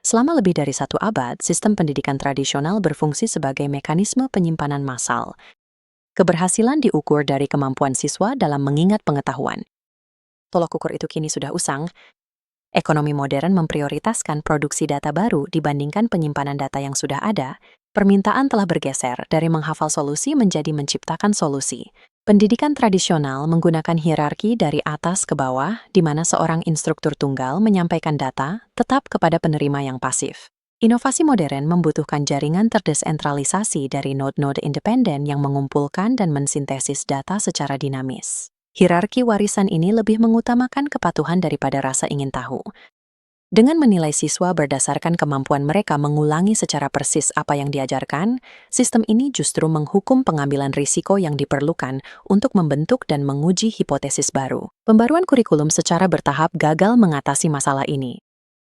Selama lebih dari 1 abad, sistem pendidikan tradisional berfungsi sebagai mekanisme penyimpanan massal. Keberhasilan diukur dari kemampuan siswa dalam mengingat pengetahuan. Tolok ukur itu kini sudah usang. Ekonomi modern memprioritaskan produksi data baru dibandingkan penyimpanan data yang sudah ada. Permintaan telah bergeser dari menghafal solusi menjadi menciptakan solusi. Pendidikan tradisional menggunakan hierarki dari atas ke bawah, di mana seorang instruktur tunggal menyampaikan data tetap kepada penerima yang pasif. Inovasi modern membutuhkan jaringan terdesentralisasi dari node-node independen yang mengumpulkan dan mensintesis data secara dinamis. Hierarki warisan ini lebih mengutamakan kepatuhan daripada rasa ingin tahu. Dengan menilai siswa berdasarkan kemampuan mereka mengulangi secara persis apa yang diajarkan, sistem ini justru menghukum pengambilan risiko yang diperlukan untuk membentuk dan menguji hipotesis baru. Pembaruan kurikulum secara bertahap gagal mengatasi masalah ini.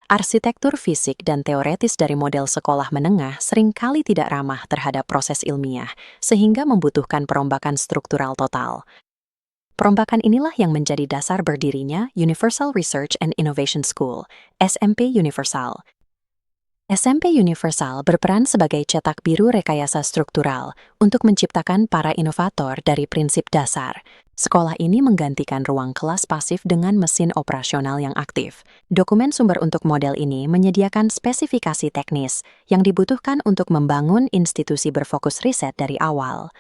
Arsitektur fisik dan teoretis dari model sekolah menengah seringkali tidak ramah terhadap proses ilmiah, sehingga membutuhkan perombakan struktural total. Perombakan inilah yang menjadi dasar berdirinya Universal Research and Innovation School, SMP Universal. SMP Universal berperan sebagai cetak biru rekayasa struktural untuk menciptakan para inovator dari prinsip dasar. Sekolah ini menggantikan ruang kelas pasif dengan mesin operasional yang aktif. Dokumen sumber untuk model ini menyediakan spesifikasi teknis yang dibutuhkan untuk membangun institusi berfokus riset dari awal.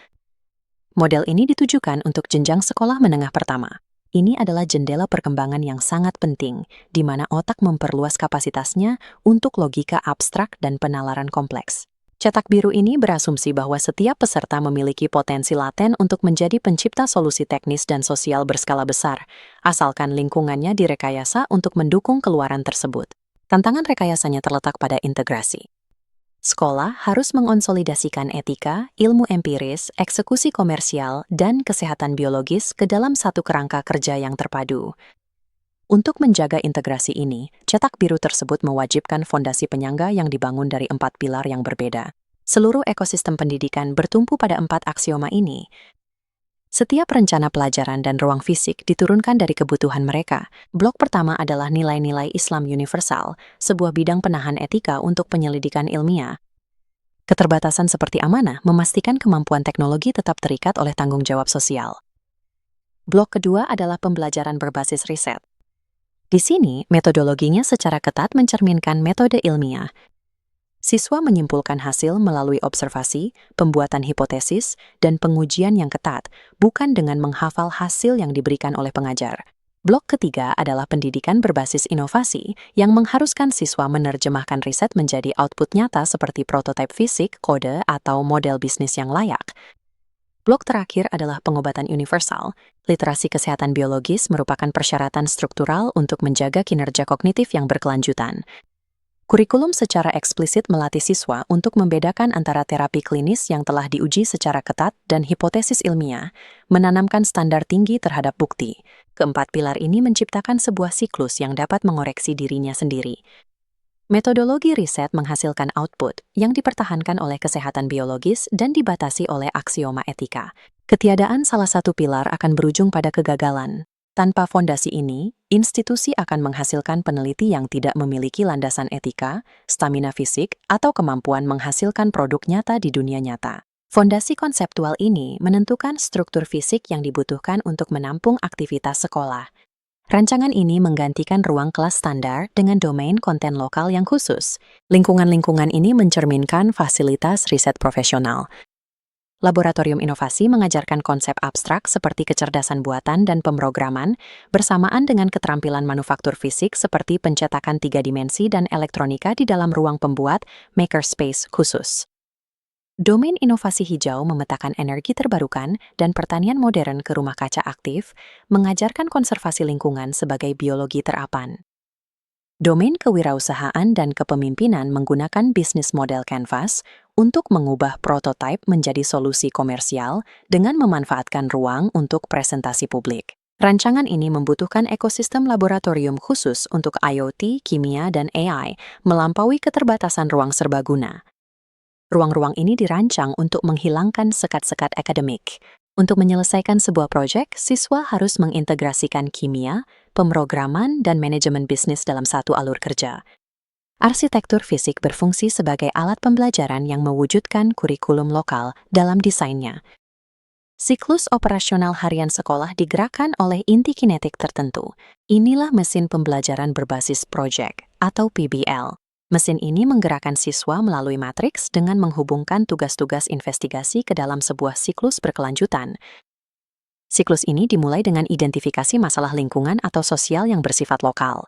Model ini ditujukan untuk jenjang sekolah menengah pertama. Ini adalah jendela perkembangan yang sangat penting, di mana otak memperluas kapasitasnya untuk logika abstrak dan penalaran kompleks. Cetak biru ini berasumsi bahwa setiap peserta memiliki potensi laten untuk menjadi pencipta solusi teknis dan sosial berskala besar, asalkan lingkungannya direkayasa untuk mendukung keluaran tersebut. Tantangan rekayasanya terletak pada integrasi. Sekolah harus mengonsolidasikan etika, ilmu empiris, eksekusi komersial, dan kesehatan biologis ke dalam satu kerangka kerja yang terpadu. Untuk menjaga integrasi ini, cetak biru tersebut mewajibkan fondasi penyangga yang dibangun dari 4 pilar yang berbeda. Seluruh ekosistem pendidikan bertumpu pada 4 aksioma ini. Setiap rencana pelajaran dan ruang fisik diturunkan dari kebutuhan mereka. Blok pertama adalah nilai-nilai Islam universal, sebuah bidang penahan etika untuk penyelidikan ilmiah. Keterbatasan seperti amanah memastikan kemampuan teknologi tetap terikat oleh tanggung jawab sosial. Blok kedua adalah pembelajaran berbasis riset. Di sini, metodologinya secara ketat mencerminkan metode ilmiah. Siswa menyimpulkan hasil melalui observasi, pembuatan hipotesis, dan pengujian yang ketat, bukan dengan menghafal hasil yang diberikan oleh pengajar. Blok ketiga adalah pendidikan berbasis inovasi yang mengharuskan siswa menerjemahkan riset menjadi output nyata seperti prototipe fisik, kode, atau model bisnis yang layak. Blok terakhir adalah pengobatan universal. Literasi kesehatan biologis merupakan persyaratan struktural untuk menjaga kinerja kognitif yang berkelanjutan. Kurikulum secara eksplisit melatih siswa untuk membedakan antara terapi klinis yang telah diuji secara ketat dan hipotesis ilmiah, menanamkan standar tinggi terhadap bukti. Keempat pilar ini menciptakan sebuah siklus yang dapat mengoreksi dirinya sendiri. Metodologi riset menghasilkan output yang dipertahankan oleh kesehatan biologis dan dibatasi oleh aksioma etika. Ketiadaan salah satu pilar akan berujung pada kegagalan. Tanpa fondasi ini, institusi akan menghasilkan peneliti yang tidak memiliki landasan etika, stamina fisik, atau kemampuan menghasilkan produk nyata di dunia nyata. Fondasi konseptual ini menentukan struktur fisik yang dibutuhkan untuk menampung aktivitas sekolah. Rancangan ini menggantikan ruang kelas standar dengan domain konten lokal yang khusus. Lingkungan-lingkungan ini mencerminkan fasilitas riset profesional. Laboratorium inovasi mengajarkan konsep abstrak seperti kecerdasan buatan dan pemrograman, bersamaan dengan keterampilan manufaktur fisik seperti pencetakan 3 dimensi dan elektronika di dalam ruang pembuat makerspace khusus. Domain inovasi hijau memetakan energi terbarukan dan pertanian modern ke rumah kaca aktif, mengajarkan konservasi lingkungan sebagai biologi terapan. Domain kewirausahaan dan kepemimpinan menggunakan bisnis model Canvas untuk mengubah prototipe menjadi solusi komersial dengan memanfaatkan ruang untuk presentasi publik. Rancangan ini membutuhkan ekosistem laboratorium khusus untuk IoT, kimia, dan AI, melampaui keterbatasan ruang serbaguna. Ruang-ruang ini dirancang untuk menghilangkan sekat-sekat akademik. Untuk menyelesaikan sebuah proyek, siswa harus mengintegrasikan kimia, pemrograman, dan manajemen bisnis dalam satu alur kerja. Arsitektur fisik berfungsi sebagai alat pembelajaran yang mewujudkan kurikulum lokal dalam desainnya. Siklus operasional harian sekolah digerakkan oleh inti kinetik tertentu. Inilah mesin pembelajaran berbasis proyek atau PBL. Mesin ini menggerakkan siswa melalui matriks dengan menghubungkan tugas-tugas investigasi ke dalam sebuah siklus berkelanjutan. Siklus ini dimulai dengan identifikasi masalah lingkungan atau sosial yang bersifat lokal.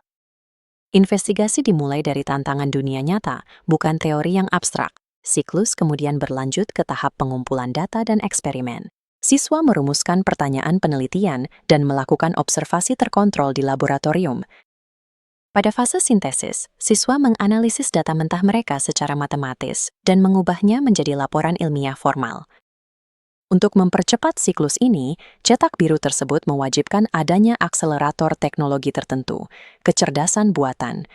Investigasi dimulai dari tantangan dunia nyata, bukan teori yang abstrak. Siklus kemudian berlanjut ke tahap pengumpulan data dan eksperimen. Siswa merumuskan pertanyaan penelitian dan melakukan observasi terkontrol di laboratorium. Pada fase sintesis, siswa menganalisis data mentah mereka secara matematis dan mengubahnya menjadi laporan ilmiah formal. Untuk mempercepat siklus ini, cetak biru tersebut mewajibkan adanya akselerator teknologi tertentu, kecerdasan buatan.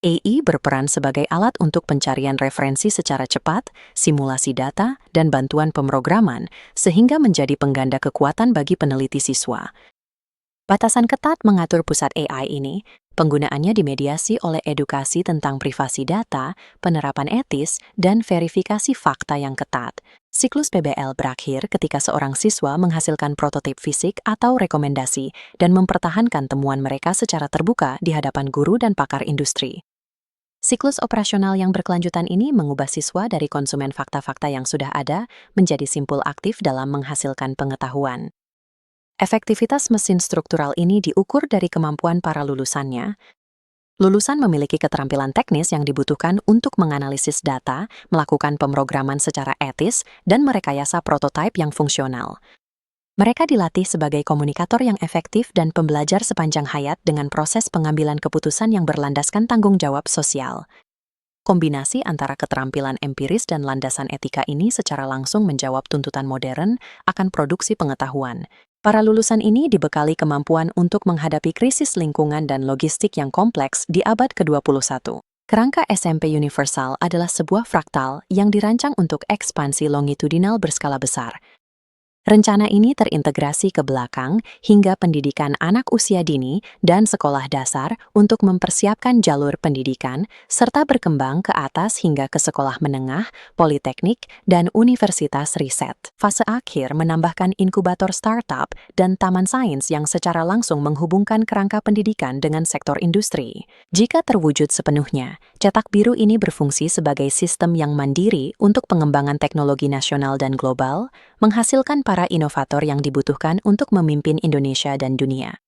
AI berperan sebagai alat untuk pencarian referensi secara cepat, simulasi data, dan bantuan pemrograman, sehingga menjadi pengganda kekuatan bagi peneliti siswa. Batasan ketat mengatur pusat AI ini, penggunaannya dimediasi oleh edukasi tentang privasi data, penerapan etis, dan verifikasi fakta yang ketat. Siklus PBL berakhir ketika seorang siswa menghasilkan prototip fisik atau rekomendasi dan mempertahankan temuan mereka secara terbuka di hadapan guru dan pakar industri. Siklus operasional yang berkelanjutan ini mengubah siswa dari konsumen fakta-fakta yang sudah ada menjadi simpul aktif dalam menghasilkan pengetahuan. Efektivitas mesin struktural ini diukur dari kemampuan para lulusannya. Lulusan memiliki keterampilan teknis yang dibutuhkan untuk menganalisis data, melakukan pemrograman secara etis, dan merekayasa prototipe yang fungsional. Mereka dilatih sebagai komunikator yang efektif dan pembelajar sepanjang hayat dengan proses pengambilan keputusan yang berlandaskan tanggung jawab sosial. Kombinasi antara keterampilan empiris dan landasan etika ini secara langsung menjawab tuntutan modern akan produksi pengetahuan. Para lulusan ini dibekali kemampuan untuk menghadapi krisis lingkungan dan logistik yang kompleks di abad ke-21. Kerangka SMP universal adalah sebuah fraktal yang dirancang untuk ekspansi longitudinal berskala besar. Rencana ini terintegrasi ke belakang hingga pendidikan anak usia dini dan sekolah dasar untuk mempersiapkan jalur pendidikan, serta berkembang ke atas hingga ke sekolah menengah, politeknik, dan universitas riset. Fase akhir menambahkan inkubator startup dan taman sains yang secara langsung menghubungkan kerangka pendidikan dengan sektor industri. Jika terwujud sepenuhnya, cetak biru ini berfungsi sebagai sistem yang mandiri untuk pengembangan teknologi nasional dan global, menghasilkan para inovator yang dibutuhkan untuk memimpin Indonesia dan dunia.